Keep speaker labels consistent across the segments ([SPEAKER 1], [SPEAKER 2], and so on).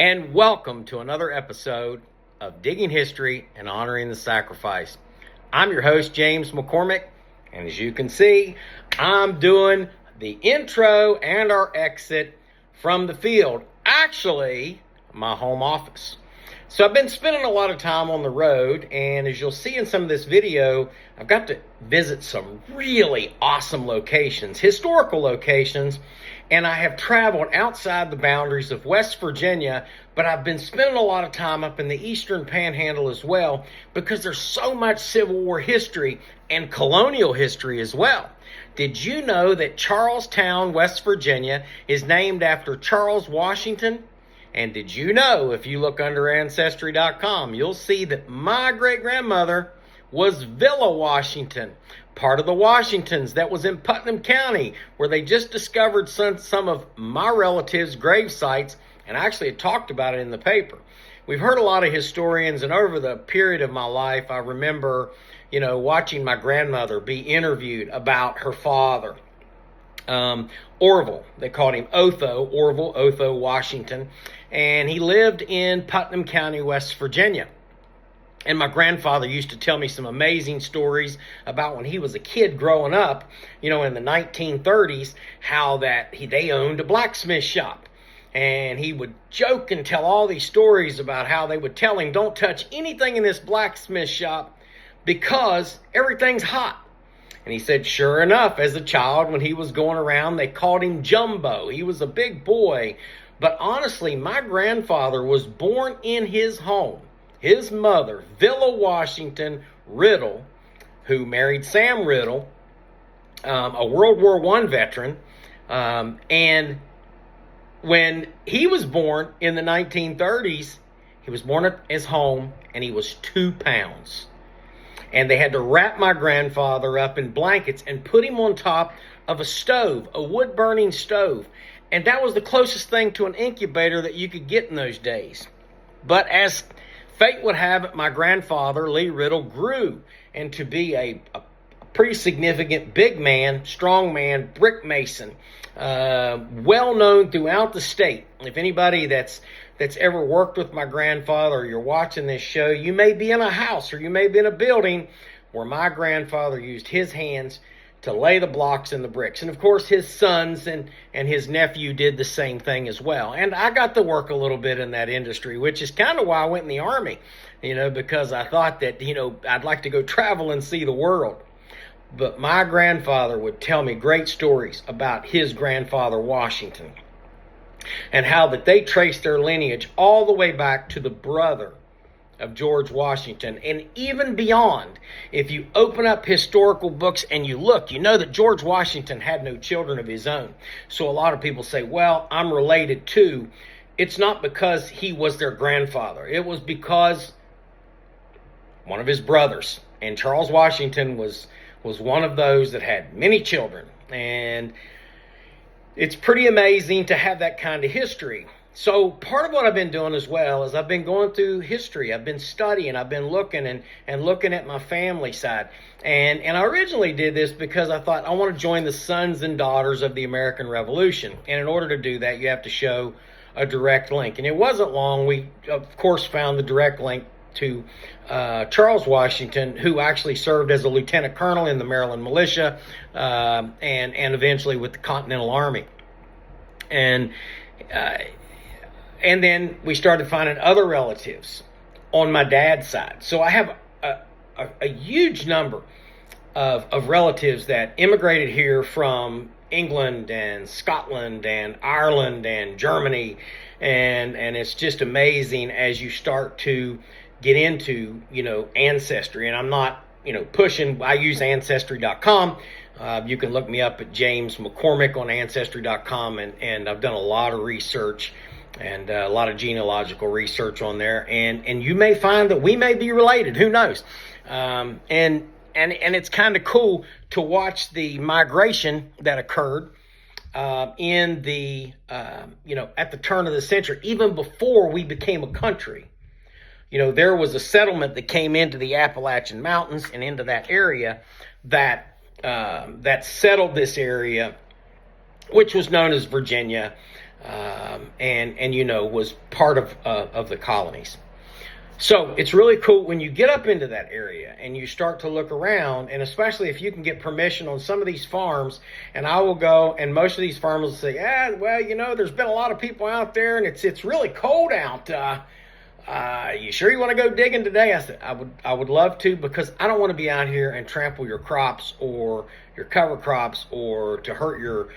[SPEAKER 1] And welcome to another episode of Digging History and Honoring the Sacrifice. I'm your host, James McCormick, and as you can see, I'm doing the intro and our exit from the field. Actually, my home office. So I've been spending a lot of time on the road, and as you'll see in some of this video, I've got to visit some really awesome locations, historical locations, and I have traveled outside the boundaries of West Virginia, but I've been spending a lot of time up in the Eastern Panhandle as well, because there's so much Civil War history and colonial history as well. Did you know that Charlestown, West Virginia is named after Charles Washington? And did you know, if you look under Ancestry.com, you'll see that my great-grandmother was Villa Washington, part of the Washingtons that was in Putnam County, where they just discovered some of my relatives' grave sites, and I actually had talked about it in the paper. We've heard a lot of historians, and over the period of my life, I remember, watching my grandmother be interviewed about her father. Orville, they called him Orville Otho Washington, and he lived in Putnam County, West Virginia. And my grandfather used to tell me some amazing stories about when he was a kid growing up, in the 1930s, how they owned a blacksmith shop. And he would joke and tell all these stories about how they would tell him, don't touch anything in this blacksmith shop because everything's hot. And he said, sure enough, as a child, when he was going around, they called him Jumbo. He was a big boy. But honestly, my grandfather was born in his home. His mother, Villa Washington Riddle, who married Sam Riddle, a World War I veteran. And when he was born in the 1930s, he was born at his home, and he was 2 pounds. And they had to wrap my grandfather up in blankets and put him on top of a stove, a wood-burning stove. And that was the closest thing to an incubator that you could get in those days. But as fate would have it, my grandfather, Lee Riddle, grew into be a pretty significant big man, strong man, brick mason, well known throughout the state. If anybody that's ever worked with my grandfather, or you're watching this show, you may be in a house or you may be in a building where my grandfather used his hands to lay the blocks and the bricks. And of course, his sons and his nephew did the same thing as well. And I got to work a little bit in that industry, which is kind of why I went in the Army, because I thought that, I'd like to go travel and see the world. But my grandfather would tell me great stories about his grandfather, Washington, and how that they traced their lineage all the way back to the brother of George Washington. And even beyond, if you open up historical books and you look, you know that George Washington had no children of his own. So a lot of people say, well, I'm related to. It's not because he was their grandfather. It was because one of his brothers, and Charles Washington was one of those that had many children. And it's pretty amazing to have that kind of history. So part of what I've been doing as well is I've been going through history. I've been studying. I've been looking and looking at my family side. And I originally did this because I thought I want to join the sons and daughters of the American Revolution. And in order to do that, you have to show a direct link. And it wasn't long. We, of course, found the direct link to Charles Washington, who actually served as a lieutenant colonel in the Maryland militia, and eventually with the Continental Army. And then we started finding other relatives on my dad's side. So I have a huge number of relatives that immigrated here from England and Scotland and Ireland and Germany. And it's just amazing as you start to get into, ancestry. And I'm not, pushing. I use Ancestry.com. You can look me up at James McCormick on Ancestry.com. And I've done a lot of research and a lot of genealogical research on there. And you may find that we may be related. Who knows? And it's kind of cool to watch the migration that occurred in the, at the turn of the century, even before we became a country. There was a settlement that came into the Appalachian Mountains and into that area that settled this area, which was known as Virginia. and was part of the colonies. So it's really cool when you get up into that area and you start to look around, and especially if you can get permission on some of these farms. And I will go, and most of these farmers will say, well, there's been a lot of people out there, and it's really cold out. You sure you want to go digging today? I said, I would love to, because I don't want to be out here and trample your crops or your cover crops or to hurt your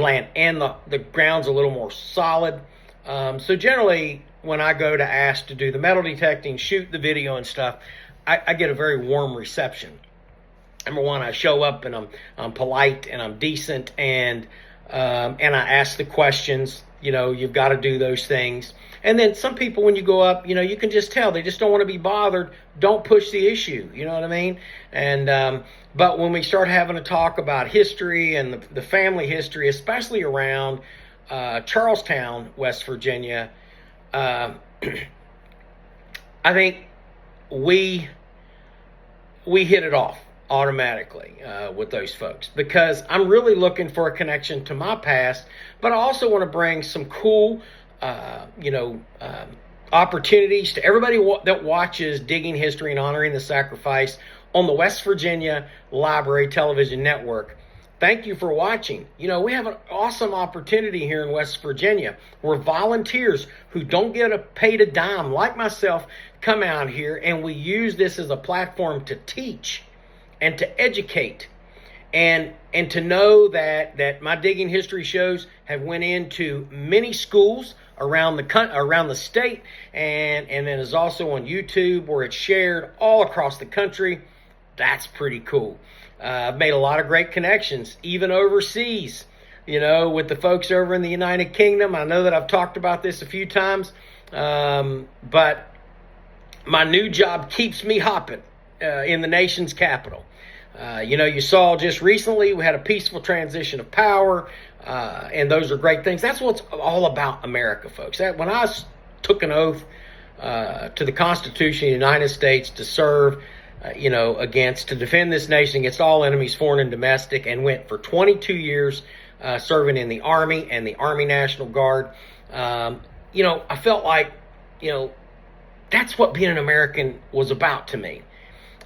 [SPEAKER 1] land. And the ground's a little more solid. So generally, when I go to ask to do the metal detecting, shoot the video and stuff, I get a very warm reception. Number one, I show up and I'm polite and I'm decent, and I ask the questions. You've got to do those things. And then some people, when you go up, you can just tell they just don't want to be bothered. Don't push the issue. You know what I mean? And but when we start having a talk about history and the family history, especially around Charlestown, West Virginia, I think we hit it off automatically with those folks, because I'm really looking for a connection to my past, but I also want to bring some cool, opportunities to everybody that watches Digging History and Honoring the Sacrifice on the West Virginia Library Television Network. Thank you for watching. We have an awesome opportunity here in West Virginia where volunteers who don't get paid a dime, like myself, come out here, and we use this as a platform to teach and to educate, and to know that my digging history shows have went into many schools around the state, and then is also on YouTube, where it's shared all across the country. That's pretty cool. I've made a lot of great connections, even overseas, with the folks over in the United Kingdom. I know that I've talked about this a few times, but my new job keeps me hopping in the nation's capital. You saw just recently we had a peaceful transition of power, and those are great things. That's what's all about America, folks. When I took an oath to the Constitution of the United States to serve, to defend this nation against all enemies, foreign and domestic, and went for 22 years serving in the Army and the Army National Guard. I felt like, that's what being an American was about to me.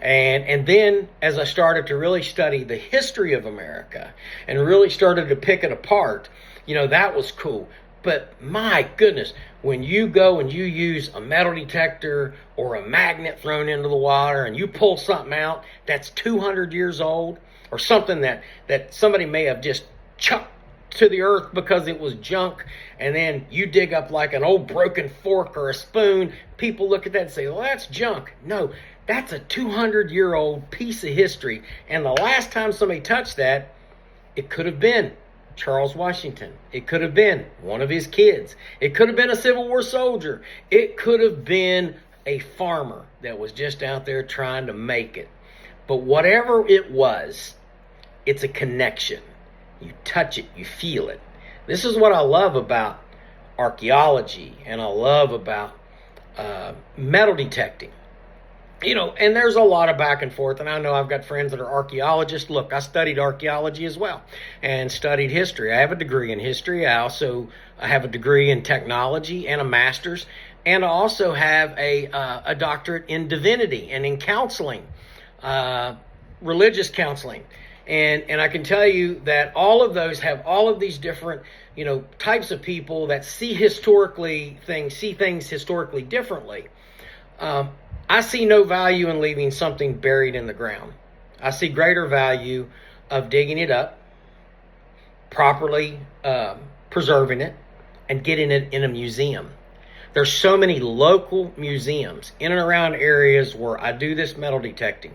[SPEAKER 1] And then as I started to really study the history of America and really started to pick it apart, that was cool. But my goodness, when you go and you use a metal detector or a magnet thrown into the water and you pull something out that's 200 years old, or something that somebody may have just chucked to the earth because it was junk, and then you dig up like an old broken fork or a spoon, people look at that and say, well, that's junk. No, that's a 200-year-old piece of history. And the last time somebody touched that, it could have been Charles Washington. It could have been one of his kids. It could have been a Civil War soldier. It could have been a farmer that was just out there trying to make it. But whatever it was, it's a connection. You touch it, you feel it. This is what I love about archaeology, and I love about metal detecting. And there's a lot of back and forth, and I know I've got friends that are archaeologists. Look, I studied archaeology as well and studied history. I have a degree in history. I have a degree in technology and a master's, and I also have a doctorate in divinity and in counseling, religious counseling. And I can tell you that all of those have all of these different, types of people that see things historically differently. I see no value in leaving something buried in the ground. I see greater value of digging it up, properly preserving it, and getting it in a museum. There's so many local museums in and around areas where I do this metal detecting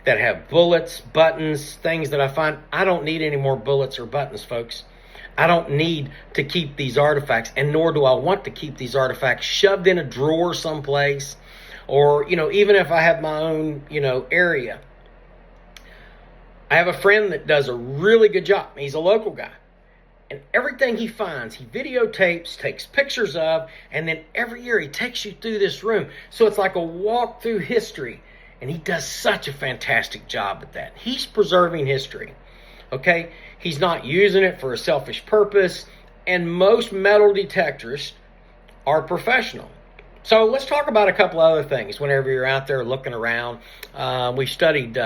[SPEAKER 1] that have bullets, buttons, things that I find. I don't need any more bullets or buttons, folks. I don't need to keep these artifacts, and nor do I want to keep these artifacts shoved in a drawer someplace, or, even if I have my own, area. I have a friend that does a really good job. He's a local guy. And everything he finds, he videotapes, takes pictures of, and then every year he takes you through this room. So it's like a walk through history. And he does such a fantastic job at that. He's preserving history. Okay? He's not using it for a selfish purpose. And most metal detectorists are professional. So let's talk about a couple other things. Whenever you're out there looking around, we've studied,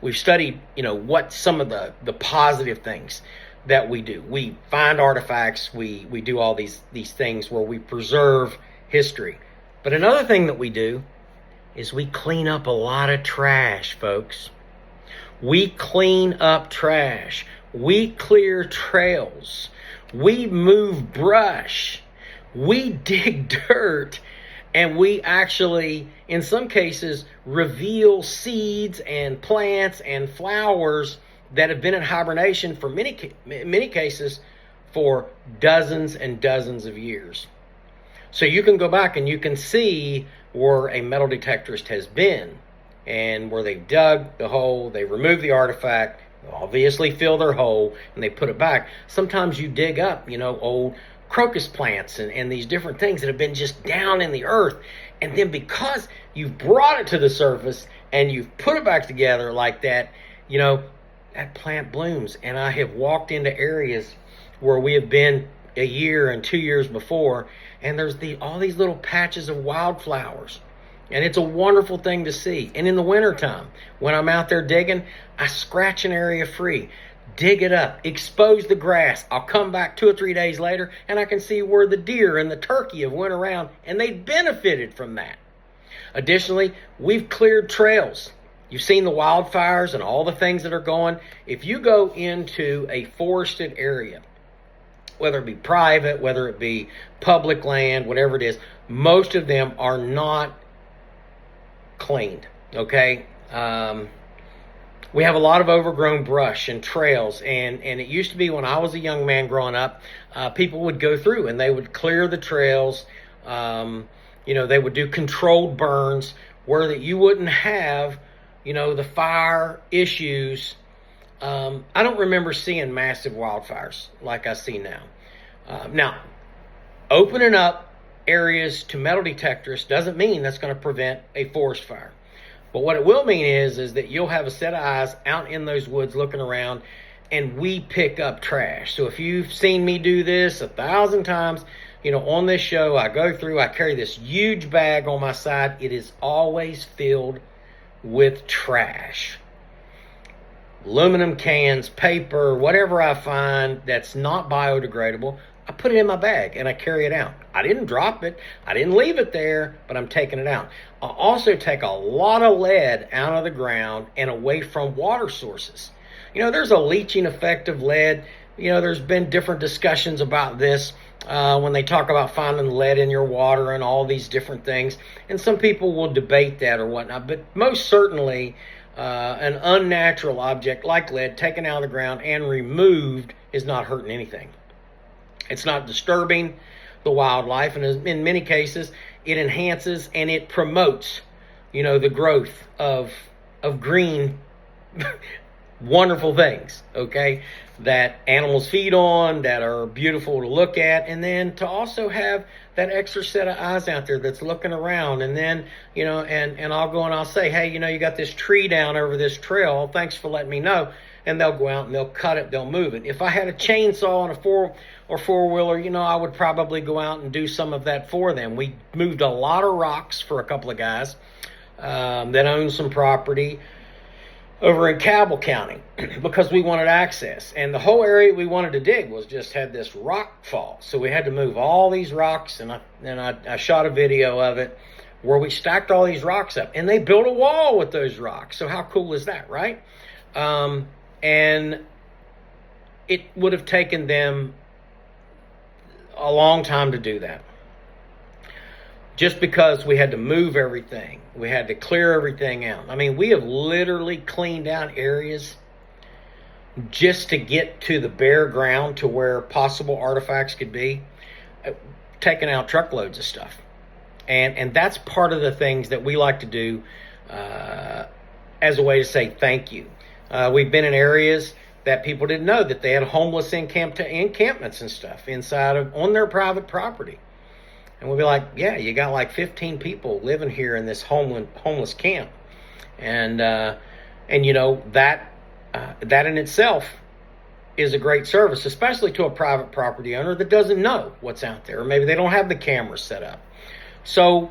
[SPEAKER 1] what some of the positive things that we do. We find artifacts. We do all these things where we preserve history. But another thing that we do is we clean up a lot of trash, folks. We clean up trash. We clear trails. We move brush. We dig dirt. And we actually, in some cases, reveal seeds and plants and flowers that have been in hibernation for many cases for dozens and dozens of years. So you can go back and you can see where a metal detectorist has been and where they dug the hole, they removed the artifact, obviously fill their hole, and they put it back. Sometimes you dig up, old crocus plants and these different things that have been just down in the earth. And then because you've brought it to the surface and you've put it back together like that, that plant blooms. And I have walked into areas where we have been a year and 2 years before, and there's all these little patches of wildflowers. And it's a wonderful thing to see. And in the wintertime, when I'm out there digging, I scratch an area free, dig it up, expose the grass. I'll come back 2 or 3 days later, and I can see where the deer and the turkey have went around, and they benefited from that. Additionally, we've cleared trails. You've seen the wildfires and all the things that are going. If you go into a forested area, whether it be private, whether it be public land, whatever it is, most of them are not cleaned, okay? We have a lot of overgrown brush and trails, and it used to be when I was a young man growing up, people would go through and they would clear the trails. They would do controlled burns where that you wouldn't have, the fire issues. I don't remember seeing massive wildfires like I see now. Now, opening up areas to metal detectorists doesn't mean that's going to prevent a forest fire. But what it will mean is that you'll have a set of eyes out in those woods looking around, and we pick up trash. So if you've seen me do this 1,000 times, on this show, I go through, I carry this huge bag on my side. It is always filled with trash. Aluminum cans, paper, whatever I find that's not biodegradable, I put it in my bag and I carry it out. I didn't drop it. I didn't leave it there, but I'm taking it out. I also take a lot of lead out of the ground and away from water sources. There's a leaching effect of lead. There's been different discussions about this when they talk about finding lead in your water and all these different things. And some people will debate that or whatnot, but most certainly an unnatural object like lead taken out of the ground and removed is not hurting anything. It's not disturbing the wildlife, and in many cases, it enhances and it promotes, the growth of green, wonderful things, okay, that animals feed on, that are beautiful to look at, and then to also have that extra set of eyes out there that's looking around. And then, and I'll go and I'll say, hey, you got this tree down over this trail. Thanks for letting me know. And they'll go out and they'll cut it, they'll move it. If I had a chainsaw and a four-wheeler, I would probably go out and do some of that for them. We moved a lot of rocks for a couple of guys that own some property over in Cabell County because we wanted access. And the whole area we wanted to dig had this rock fall. So we had to move all these rocks, and I shot a video of it where we stacked all these rocks up, and they built a wall with those rocks. So how cool is that, right? And it would have taken them a long time to do that. Just because we had to move everything. We had to clear everything out. I mean, we have literally cleaned out areas just to get to the bare ground to where possible artifacts could be, taking out truckloads of stuff. And that's part of the things that we like to do as a way to say thank you. We've been in areas that people didn't know that they had homeless encampments and stuff on their private property. And we'll be like, yeah, you got like 15 people living here in this homeless camp. And that in itself is a great service, especially to a private property owner that doesn't know what's out there, or maybe they don't have the cameras set up. So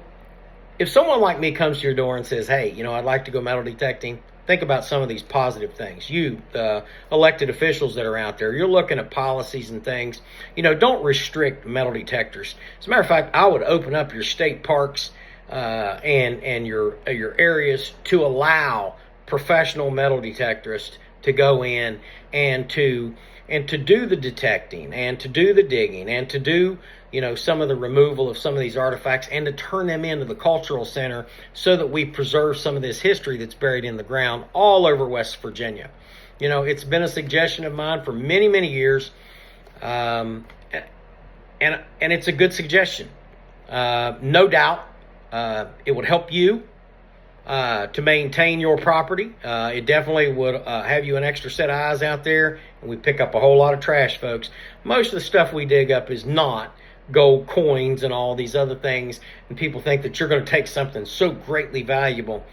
[SPEAKER 1] if someone like me comes to your door and says, hey, I'd like to go metal detecting, think about some of these positive things. You, the elected officials that are out there, you're looking at policies and things. Don't restrict metal detectors. As a matter of fact, I would open up your state parks and your areas to allow professional metal detectorists to go in and to do the detecting and to do the digging and to do some of the removal of some of these artifacts and to turn them into the cultural center so that we preserve some of this history that's buried in the ground all over West Virginia. It's been a suggestion of mine for many, many years, and it's a good suggestion. No doubt it would help you to maintain your property. It definitely would have you an extra set of eyes out there, and we pick up a whole lot of trash, folks. Most of the stuff we dig up is not gold coins and all these other things, and people think that you're going to take something so greatly valuable.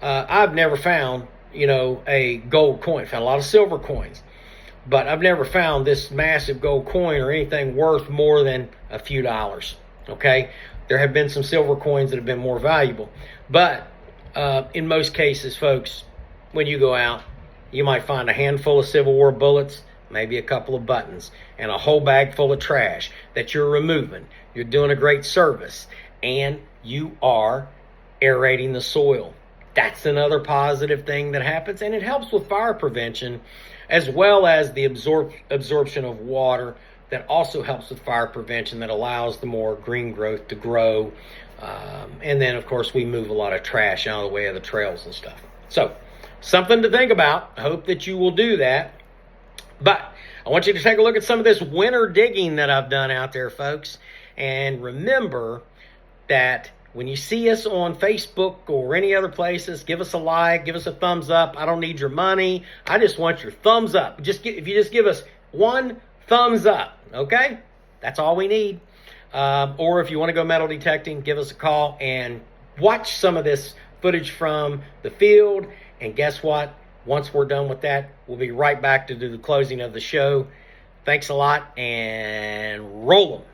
[SPEAKER 1] I've never found, a gold coin. Found a lot of silver coins, but I've never found this massive gold coin or anything worth more than a few dollars. Okay, there have been some silver coins that have been more valuable, but in most cases, folks, when you go out, you might find a handful of Civil War bullets, maybe a couple of buttons, and a whole bag full of trash that you're removing. You're doing a great service, and you are aerating the soil. That's another positive thing that happens, and it helps with fire prevention as well as the absorption of water. That also helps with fire prevention, that allows the more green growth to grow. And then, of course, we move a lot of trash out of the way of the trails and stuff. So, something to think about. I hope that you will do that. But I want you to take a look at some of this winter digging that I've done out there, folks. And remember that when you see us on Facebook or any other places, give us a like, give us a thumbs up. I don't need your money. I just want your thumbs up. If you just give us one thumbs up, okay? That's all we need. Or if you want to go metal detecting, give us a call and watch some of this footage from the field. And guess what? Once we're done with that, we'll be right back to do the closing of the show. Thanks a lot, and roll them.